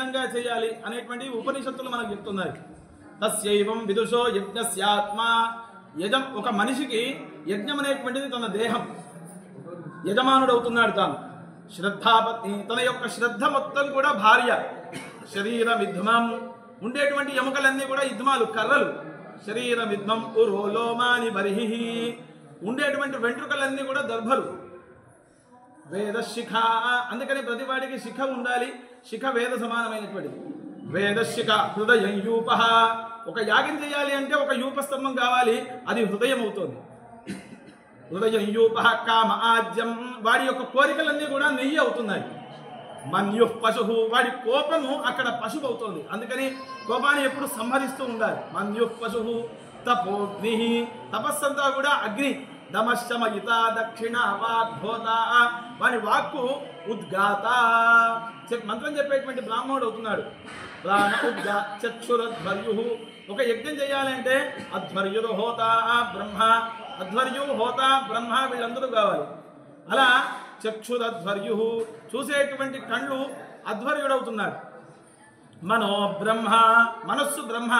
విధంగా చేయాలి అనేటువంటి ఉపనిషత్తులు మనకు చెప్తున్నాయి. తస్యైవం విదుషో యజ్ఞస్యాత్మ. యజం ఒక మనిషికి యజ్ఞం అనేటువంటిది తన దేహం, యజమానుడు అవుతున్నాడు తాను. శ్రద్ధాపత్ని తన యొక్క శ్రద్ధ మొత్తం కూడా భార్య. శరీరం విద్మం ఉండేటువంటి ఎముకలన్నీ కూడా యుద్మాలు, కర్రలు. శరీరం విద్మం ఉరోలోమాని బర్హి ఉండేటువంటి వెంట్రుకలన్నీ కూడా దర్భలు. వేద శిఖ అందుకని ప్రతి వాడికి శిఖ ఉండాలి. శిఖ వేద సమానమైనటువంటిది. వేద శిఖ హృదయం యూప. ఒక యాగం చేయాలి అంటే ఒక యూప స్తంభం కావాలి, అది హృదయం అవుతుంది. హృదయం యూప కామ ఆజ్యం వాడి యొక్క కోరికలన్నీ కూడా నెయ్యి అవుతున్నాయి. మన్యు పశువు వాడి కోపము అక్కడ పశువు అవుతుంది. అందుకని కోపాన్ని ఎప్పుడు సంహరిస్తూ ఉండాలి. మన్యు పశువు తపోగ్ని తపస్సంతా కూడా అగ్ని. దమశమయిత దక్షిణ వాగ్భోత వాడి వాక్కు ఉద్గాత మంత్రం చెప్పేటువంటి బ్రాహ్మణుడు అవుతున్నాడు. ప్రాణ ఉద్గా చక్షురధ్వర్యు ఒక యజ్ఞం చేయాలంటే అధ్వర్యుడు హోత బ్రహ్మ, అధ్వర్యు హోత బ్రహ్మ వీళ్ళందరూ కావాలి. అలా చక్షురధ్వర్యు చూసేటువంటి కళ్ళు అధ్వర్యుడవుతున్నాడు. మనో బ్రహ్మ మనస్సు బ్రహ్మ.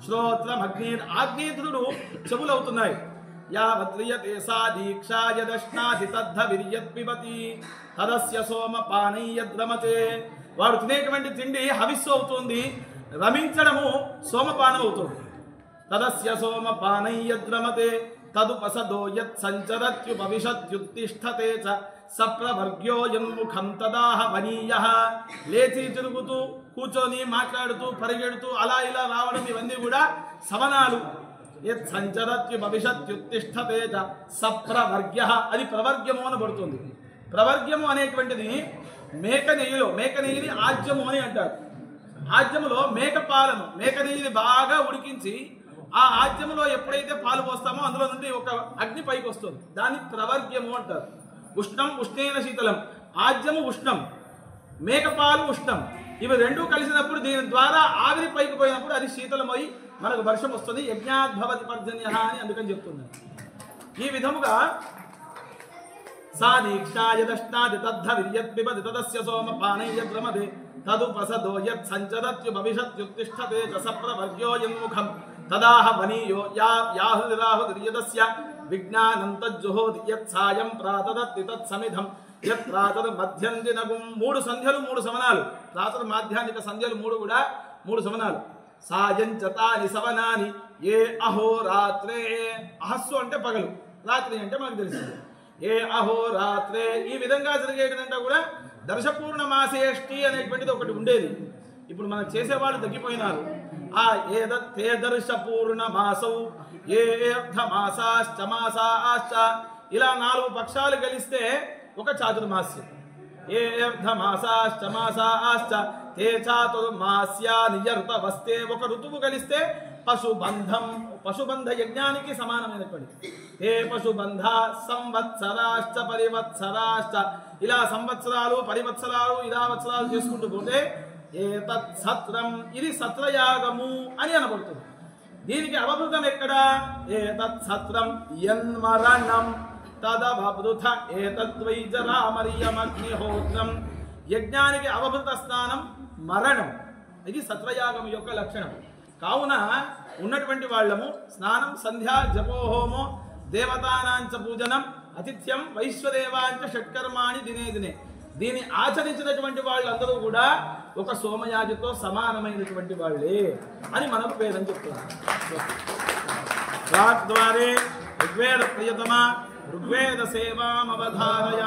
శ్రోత్రం అగ్ని ఆగ్నేయుడు చెవులవుతున్నాయి. యావద్రియతే సా దీక్షా యదశ్నాతి తద్ధ విర్యత్ పిబతి తదస్య సోమపానై యద్రమతే వాడు తినేటువంటి తిండి హవిస్సు అవుతుంది, రమించడము సోమపానం అవుతుంది. తదస్య సోమపానై యద్రమతే తదుపసదో యత్ సంచరత్యుపవిశత్యుత్తిష్ఠతే చ సప్రవర్గ్యో యన్ముఖం తదాహ వనీయః లేచి తిరుగుతూ కూర్చొని మాట్లాడుతూ పరిగెడుతూ అలా ఇలా రావడం ఇవన్నీ కూడా సవనాలు. యత్ సంచరత్యుపవిశత్యుత్తిష్ఠతే చ సప్రవర్గ్యః అది ప్రవర్గ్యము అనబడుతుంది. ప్రవర్గ్యము అనేటువంటిది మేక నెయ్యిలో, మేక నెయ్యిని ఆజ్యము అని అంటారు. ఆజ్యములో మేక పాలను, మేక నెయ్యిని బాగా ఉడికించి ఆ ఆజ్యములో ఎప్పుడైతే పాలు పోస్తామో అందులో నుండి ఒక అగ్ని పైకి వస్తుంది, దాన్ని ప్రవర్గ్యము అంటారు. ఉష్ణం ఉష్ణేన శీతలం. ఆజ్యము ఉష్ణం, మేకపాలు ఉష్ణం. ఇవి రెండూ కలిసినప్పుడు దీని ద్వారా ఆవిరి పైకి పోయినప్పుడు అది శీతలమై మనకు వర్షం వస్తుంది. యజ్ఞాద్భవతి పర్జన్య అని అందుకని చెప్తున్నారు. ఈ విధముగా సా దీక్షా యదశ్నాతి తద్ధ విర్యత్ పిబతి తదస్య సోమపానై యద్రమతే తదుపసదో యత్ సంచరత్యుపవిశత్యుత్తిష్ఠతే చ సప్రవర్గ్యో యన్ముఖం తదాహ వనీయో యాహురాహుర్యదస్య విజ్ఞానం తజ్జుహోతి యత్ సాయం ప్రాతదత్తి తత్సమిధం యత్ ప్రాతర్ మధ్యంతి నగుం. 3 సంధ్యలు 3 సవనాలు. ప్రాతర్ మాధ్యానిక సంధ్యలు 3 కూడా 3 సవనాలు. సాయం చ తాని సవనాని ఏ అహోరాత్రే. అహస్సు అంటే పగలు, రాత్రి అంటే మనకు తెలిసింది. ఏ అహోరాత్రే ఈ విధంగా జరిగేటంతా కూడా దర్శపూర్ణమాసేష్టి అనేటువంటిది ఒకటి ఉండేది. ఇప్పుడు మనం చేసేవాళ్ళు తగ్గిపోయినారు. ఆ ఏ దర్శపూర్ణమాసౌ ఏ అర్ధమాసాశ్చ మాసాశ్చ ఇలా 4 పక్షాలు కలిస్తే ఒక చాతుర్మాస్యం. ఏ అర్ధమాసాశ్చ మాసాశ్చ తే చాతుర్మాస్యా నియర్త వస్తే ఒక ఋతువు కలిస్తే పశుబంధం. పశుబంధ యజ్ఞానికి సమానమైనటువంటి ఏ పశుబంధ సంవత్సరాశ్చ పరివత్సరాశ్చ ఇలా సంవత్సరాలు పరివత్సరాలు ఇదావత్సరాలు చేసుకుంటూ పోతే ఏతత్ సత్రం ఇది సత్రయాగము అని అనబడుతుంది. దీనికి అవభృతం ఎక్కడ? ఏతత్ సత్రం యన్మరణం తదవభృత ఏతద్వై జరామర్యమగ్నిహోత్రం. యజ్ఞానికి అవభృత స్నానం మరణం. ఇది సత్రయాగం యొక్క లక్షణం. కావున ఉన్నటువంటి వాళ్ళము స్నానం సంధ్యా జపోహోమో దేవతానాంచ పూజనం అతిథ్యం వైశ్వదేవాంచ షట్కర్మాణి దినే దినే. దీన్ని ఆచరించినటువంటి వాళ్ళందరూ కూడా ఒక సోమయాజితో సమానమైనటువంటి వాళ్ళే అని మనకు వేదం చెప్తున్నారు. వాగ్ద్వారే ఋగ్వేద ప్రియతమ ఋగ్వేద సేవామవధారయ.